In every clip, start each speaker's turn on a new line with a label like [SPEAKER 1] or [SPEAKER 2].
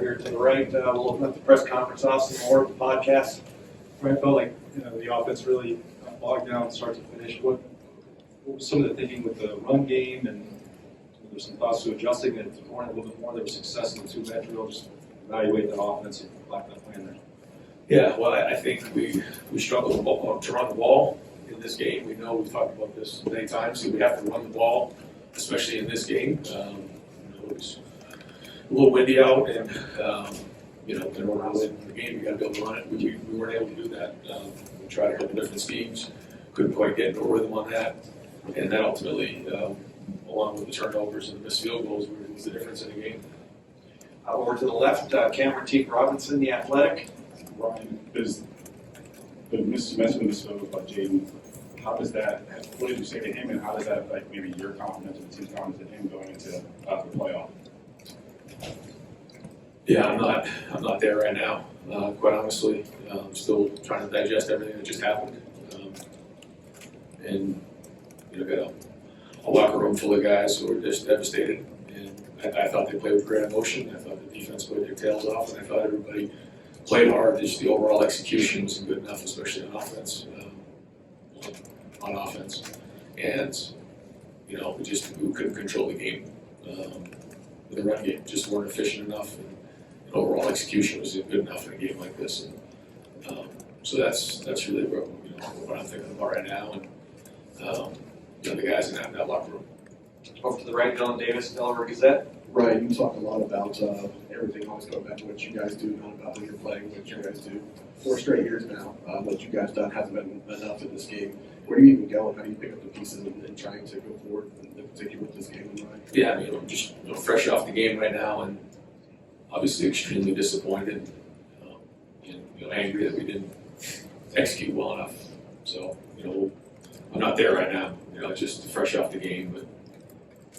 [SPEAKER 1] here to the right. We'll open up the press conference, Austin Moore, the podcast.
[SPEAKER 2] I felt like the offense really bogged down start to finish. What was some of the thinking with the run game, and there's some thoughts to adjusting it to a little bit more? There was success in the two-man drill. Just evaluate that offense and lack that plan there.
[SPEAKER 3] Yeah, well, I think we struggled to run the ball in this game. We know we've talked about this many times. So we have to run the ball, especially in this game. It was a little windy out, and in order to win the game, you got to be able to run it. We weren't able to do that. We tried a couple different schemes, couldn't quite get into a rhythm on that, and that ultimately, along with the turnovers and the missed field goals, was the difference in the game.
[SPEAKER 1] Over to the left, Cameron T. Robinson, the Athletic.
[SPEAKER 4] Ryan, there's the mentioned this by Jaden. How does that? What did you say to him, and how does that affect maybe your confidence and the team's confidence in him going into the playoff?
[SPEAKER 3] Yeah, I'm not there right now. Quite honestly, I'm still trying to digest everything that just happened, and got a locker room full of guys who are just devastated. And I thought they played with great emotion. I thought the defense played their tails off, and I thought everybody played hard. Just the overall execution wasn't good enough, especially on offense. And we couldn't control the game with the run game. Just weren't efficient enough, and overall execution wasn't good enough in a game like this. And so that's really what I'm thinking about right now. And the guys in that locker room.
[SPEAKER 1] Over to the right, Dylan Davis, Delaware Gazette.
[SPEAKER 5] Ryan, you talk a lot about everything always going back to what you guys do, not about who you're playing, what you guys do. 4 straight years now, what you guys done hasn't been enough in this game. Where do you even go, and how do you pick up the pieces and trying to go forward, in particular with this game? Ryan?
[SPEAKER 3] Yeah, I'm just fresh off the game right now, and obviously extremely disappointed and angry that we didn't execute well enough. So I'm not there right now. Just fresh off the game,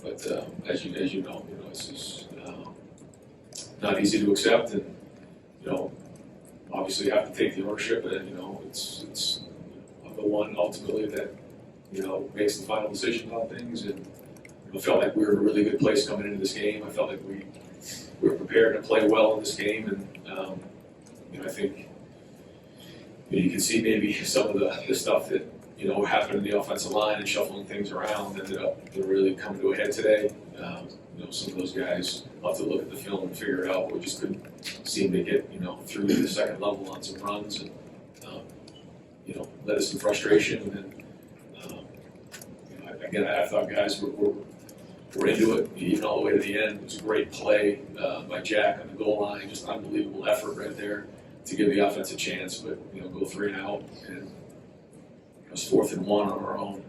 [SPEAKER 3] but as you know, this is not easy to accept, and obviously you have to take the ownership, and it's I'm the one ultimately that makes the final decision on things, and I felt like we were in a really good place coming into this game. I felt like we were prepared to play well in this game, and I think you can see maybe some of the stuff that happened in the offensive line and shuffling things around ended up really coming to a head today. Some of those guys, I'll have to look at the film and figure it out. We just couldn't seem to get through to the second level on some runs, and led us some frustration. And again, I thought guys were into it, even all the way to the end. It was a great play by Jack on the goal line, just unbelievable effort right there to give the offense a chance. But go 3 and out, and it was 4th and 1 on our own.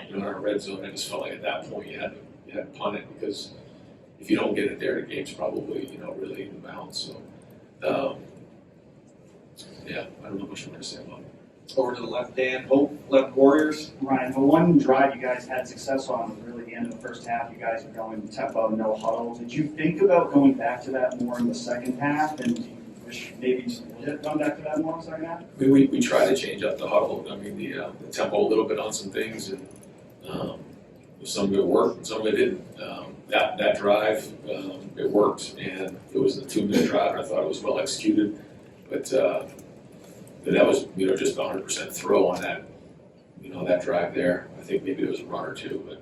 [SPEAKER 3] In our red zone, I just felt like at that point you had to punt it, because if you don't get it there, the game's probably really in bounds. So yeah, I don't know much more to say about it.
[SPEAKER 1] Over to the left, Dan Hope, left Warriors.
[SPEAKER 6] Ryan, the one drive you guys had success on was really the end of the first half. You guys were going tempo, no huddle. Did you think about going back to that more in the second half? And do you wish maybe just gone back to that more in the second half?
[SPEAKER 3] We tried to change up the huddle. I mean, the tempo a little bit on some things, and some of it worked and some of it didn't. That drive, it worked, and it was a 2-minute drive, and I thought it was well executed. But that was just 100% throw on that that drive there. I think maybe it was a run or two,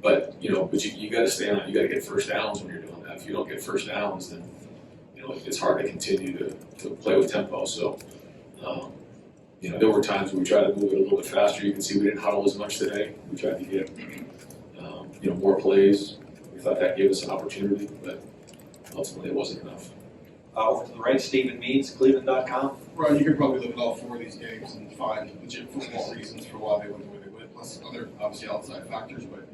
[SPEAKER 3] but you got to stay on it. You got to get first downs when you're doing that. If you don't get first downs, then it's hard to continue to play with tempo. So there were times when we tried to move it a little bit faster. You can see we didn't huddle as much today. We tried to get more plays. We thought that gave us an opportunity, but ultimately it wasn't enough.
[SPEAKER 1] Over to the right, Stephen Means, Cleveland.com.
[SPEAKER 7] Right, you could probably look at all 4 of these games and find legit football reasons for why they went the way they went, plus other obviously outside factors. But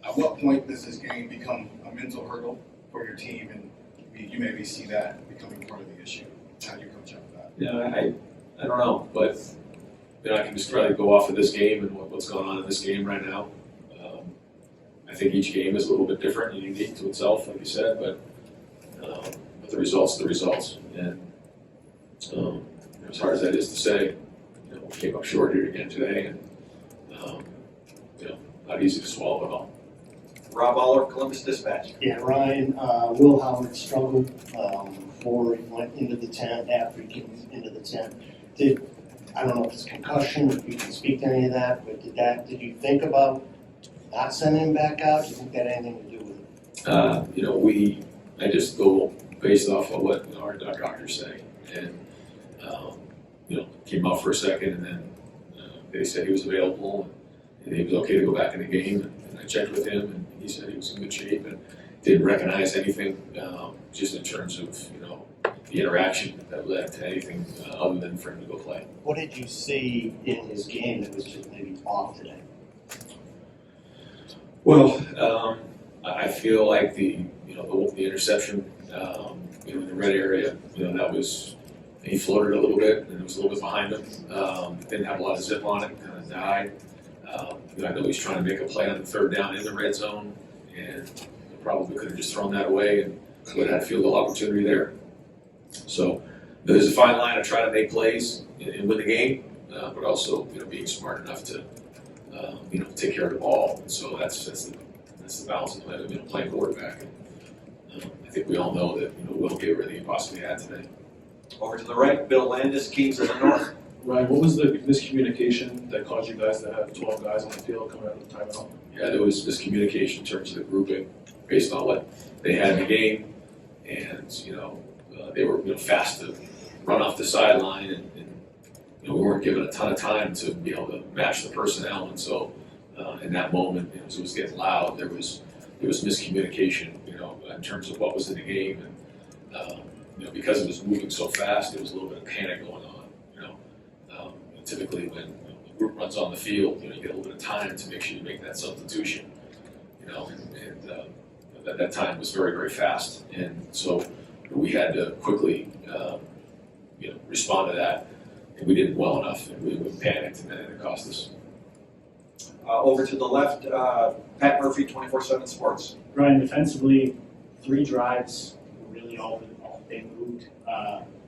[SPEAKER 7] at what point does this game become a mental hurdle for your team, and you maybe see that becoming part of the issue? How do you coach up with that?
[SPEAKER 3] Yeah, I don't know, but I can just try to go off of this game and what's going on in this game right now. I think each game is a little bit different and unique to itself, like you said, but the results are the results. And as hard as that is to say, we came up short here again today, and not easy to swallow at all.
[SPEAKER 1] Rob Aller, Columbus Dispatch.
[SPEAKER 8] Yeah, Ryan, Will Howard struggled before he went into the tent, after he came into the tent. I don't know if it's concussion, if you can speak to any of that, but did you think about not sending him back out? Do you think that had anything to do with it?
[SPEAKER 3] I just go based off of what our doctors say. And, came out for a second and then they said he was available and he was okay to go back in the game. And I checked with him and he said he was in good shape and didn't recognize anything, just in terms of, the interaction that led to anything other than for him to go play.
[SPEAKER 8] What did you see in his game that was just maybe off today?
[SPEAKER 3] Well, I feel like the interception, in the red area, that was, he floated a little bit and it was a little bit behind him. Didn't have a lot of zip on it, kind of died. I know he's trying to make a play on the third down in the red zone and probably could have just thrown that away and would have had field goal opportunity there. So there's a fine line of trying to make plays and win the game, but also being smart enough to take care of the ball. And so that's the balance of playing quarterback. And, I think we all know that Will gave everything he possibly had today.
[SPEAKER 1] Over to the right, Bill Landis, Kings of the North.
[SPEAKER 2] Ryan, what was the miscommunication that caused you guys to have 12 guys on the field coming out of the timeout?
[SPEAKER 3] Yeah, there was miscommunication in terms of the grouping based on what they had in the game, and they were fast to run off the sideline, and we weren't given a ton of time to be able to match the personnel, and so in that moment, as it was getting loud, there was miscommunication, in terms of what was in the game, and because it was moving so fast, there was a little bit of panic going on. Typically, when the group runs on the field, you get a little bit of time to make sure you make that substitution, and that time was very, very fast, and so we had to quickly, respond to that, and we didn't well enough, and we panicked, and then it cost us.
[SPEAKER 1] Over to the left, Pat Murphy, 24/7 Sports.
[SPEAKER 9] Ryan, defensively, 3 drives, really all they moved.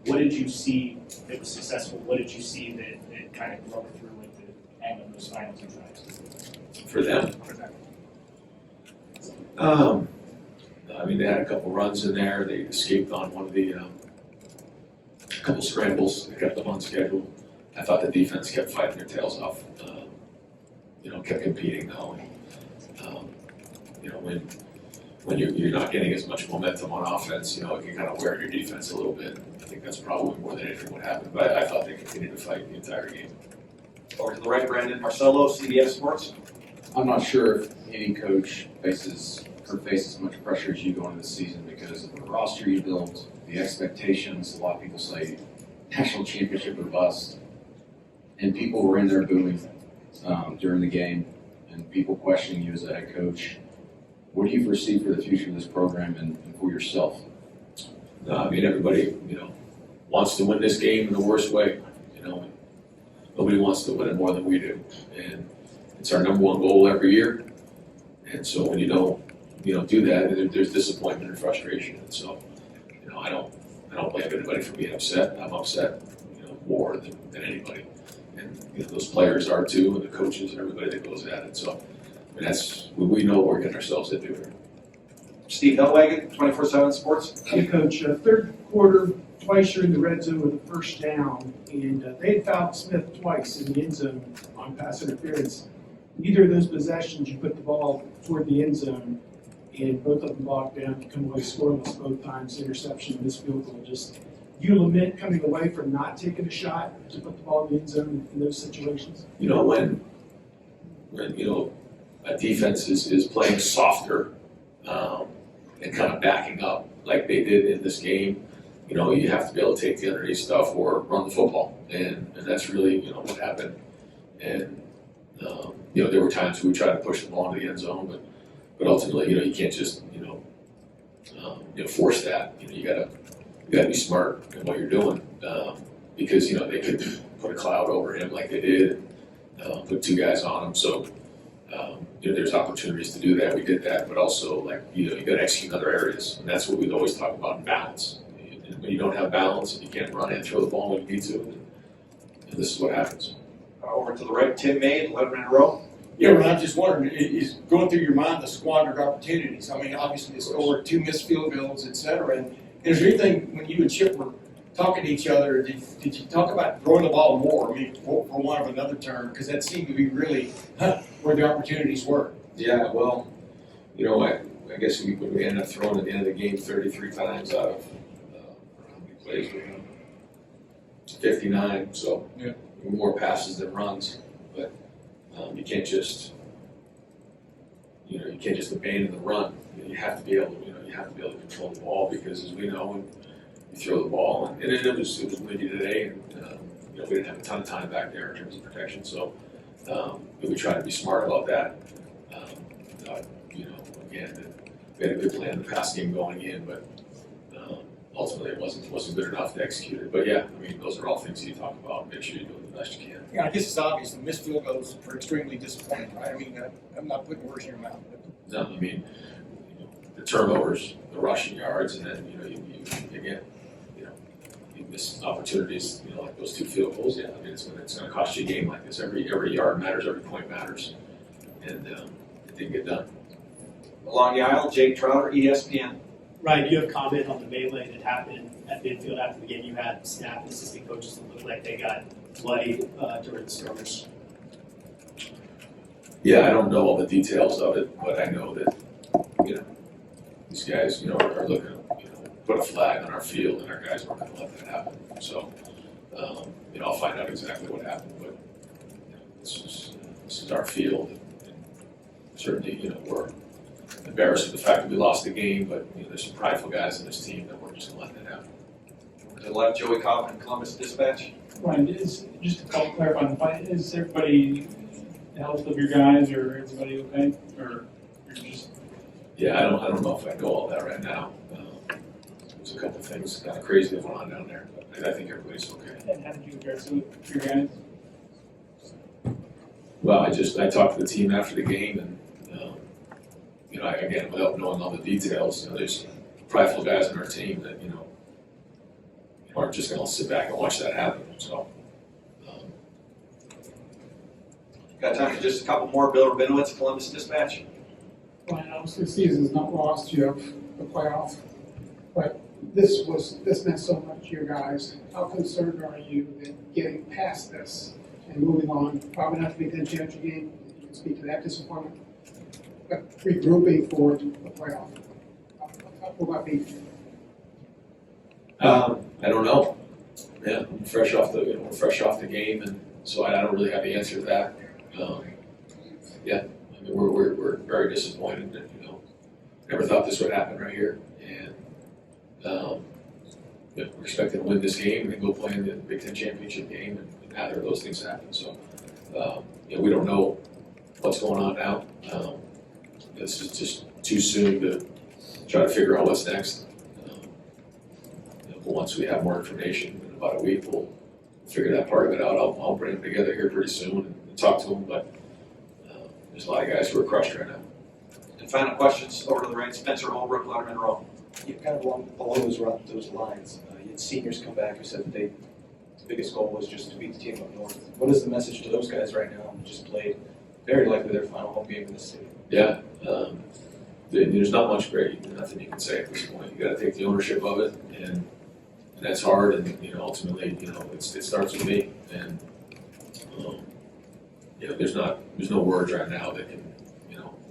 [SPEAKER 9] What did you see that was successful? What did you see that kind of broke through at the end of those final 2 drives?
[SPEAKER 3] For them, they had a couple runs in there. They escaped on one of the couple scrambles. They kept them on schedule. I thought the defense kept fighting their tails off. Kept competing though. When you're not getting as much momentum on offense, it can kind of wear your defense a little bit. I think that's probably more than anything what happened. But I thought they continued to fight the entire game.
[SPEAKER 1] Over to the right, Brandon Marcello, CBS Sports.
[SPEAKER 10] I'm not sure if any coach faces as much pressure as you go into the season because of the roster you built, the expectations. A lot of people say national championship or bust, and people were in there booing during the game, and people questioning you as a head coach. What do you foresee for the future of this program and for yourself?
[SPEAKER 3] Everybody, wants to win this game in the worst way. Nobody wants to win it more than we do, and it's our number one goal every year. And so when you don't do that, there's disappointment and frustration. And so, I don't blame anybody for being upset. I'm upset, more than anybody. And those players are too, and the coaches and everybody that goes at it. So, we know what we're getting ourselves into here.
[SPEAKER 1] Steve Hellwagon, 24/7 Sports.
[SPEAKER 11] Hey, Coach, third quarter, twice you're in the red zone with a first down, and they had fouled Smith twice in the end zone on pass interference. Neither of those possessions, you put the ball toward the end zone, and both of them blocked down. You come away scoreless both times, interception, missed field goal. Just you lament coming away from not taking a shot to put the ball in the end zone in those situations?
[SPEAKER 3] When a defense is playing softer and kind of backing up like they did in this game, you have to be able to take the underneath stuff or run the football, and that's really what happened. And there were times we tried to push the ball into the end zone, but ultimately you can't just force that. You gotta be smart in what you're doing, because they could put a cloud over him like they did, put 2 guys on him. So there's opportunities to do that. We did that, but also you got to execute in other areas, and that's what we'd always talk about in balance. When you don't have balance, you can't run and throw the ball when you need to, and this is what happens.
[SPEAKER 1] Over to the right, Tim May, 11 in a row.
[SPEAKER 12] Yeah, well, I'm just wondering, is going through your mind the squandered opportunities? I mean, obviously, they scored 2 missed field goals, et cetera. And is there anything, when you and Chip were talking to each other, did you talk about throwing the ball more? I mean, for want of another term, because that seemed to be really where the opportunities were.
[SPEAKER 3] Yeah, well, you know, I guess we ended up throwing at the end of the game 33 times out of how many plays we had? 59, so
[SPEAKER 12] Yeah.
[SPEAKER 3] more passes than runs. But you can't just, you can't just abandon the run. You have to be able to, you have to be able to control the ball because, as we know, when you throw the ball, and it was windy today, and we didn't have a ton of time back there in terms of protection, so we try to be smart about that. Again, we had a good plan, the pass game going in, but ultimately it wasn't good enough to execute it. But yeah, I mean, those are all things you talk about. Make sure you're doing the best you can.
[SPEAKER 12] Yeah, I guess it's obvious the missed field goals are extremely disappointing, right? I mean, I'm not putting words in your mouth. But
[SPEAKER 3] No, I mean, the turnovers, the rushing yards, and then you miss opportunities. Like those 2 field goals. Yeah, I mean, it's going to cost you a game like this. Every yard matters, every point matters, and it didn't get done.
[SPEAKER 1] Along the aisle, Jake Trotter, ESPN.
[SPEAKER 13] Ryan, do you have comment on the melee that happened at midfield after the game? You had staff and assistant coaches that looked like they got bloodied during the skirmish.
[SPEAKER 3] Yeah, I don't know all the details of it, but I know that these guys are looking to put a flag on our field, and our guys weren't going to let that happen. So I'll find out exactly what happened, but this is our field, and certainly we're embarrassed with the fact that we lost the game, but there's some prideful guys in this team that we're just going to let that happen.
[SPEAKER 1] To the left, Joey Kaufman, Columbus Dispatch.
[SPEAKER 14] Ryan, just to clarify the fight, is everybody, the health of your guys, or everybody okay? Or you're just...
[SPEAKER 3] Yeah, I don't know if I know all that right now. There's a couple of things kind of crazy that went on down there, but I think everybody's okay.
[SPEAKER 14] And how did you address it with your guys?
[SPEAKER 3] Well, I talked to the team after the game, and again, without knowing all the details, there's prideful guys on our team that aren't just going to sit back and watch that happen. So,
[SPEAKER 1] Got time for just a couple more. Bill Rabinowitz, Columbus Dispatch.
[SPEAKER 15] Ryan, obviously the season's not lost, you have the playoff, but this meant so much to your guys. How concerned are you that getting past this and moving on, probably not the Big Ten championship game, you can speak to that disappointment, but regrouping for the playoff? How will that be?
[SPEAKER 3] I don't know. Yeah, I'm fresh off the game, and so I don't really have the answer to that. Yeah, I mean, we're very disappointed that never thought this would happen right here, and we're expecting to win this game and then go play in the Big Ten championship game, and neither of those things happen. So we don't know what's going on now. It's just too soon to try to figure out what's next. But once we have more information, in about a week, we'll figure that part of it out. I'll bring them together here pretty soon and talk to them, but there's a lot of guys who are crushed right now.
[SPEAKER 1] And final questions over to the right, Spencer Holbrook, Letterman Row.
[SPEAKER 16] Yeah, kind of along those lines. You had seniors come back who said that the biggest goal was just to beat the team up north. What is the message to those guys right now who just played very likely their final home game in the city?
[SPEAKER 3] Yeah, there's not much nothing you can say at this point. You got to take the ownership of it, and that's hard. And ultimately, it starts with me. And there's no words right now that can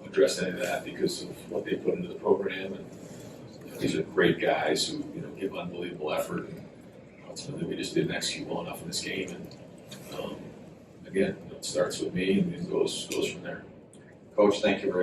[SPEAKER 3] address any of that because of what they put into the program. And these are great guys who give unbelievable effort. And ultimately, we just didn't execute well enough in this game. And again, it starts with me and it goes from there.
[SPEAKER 1] Coach, thank you very much.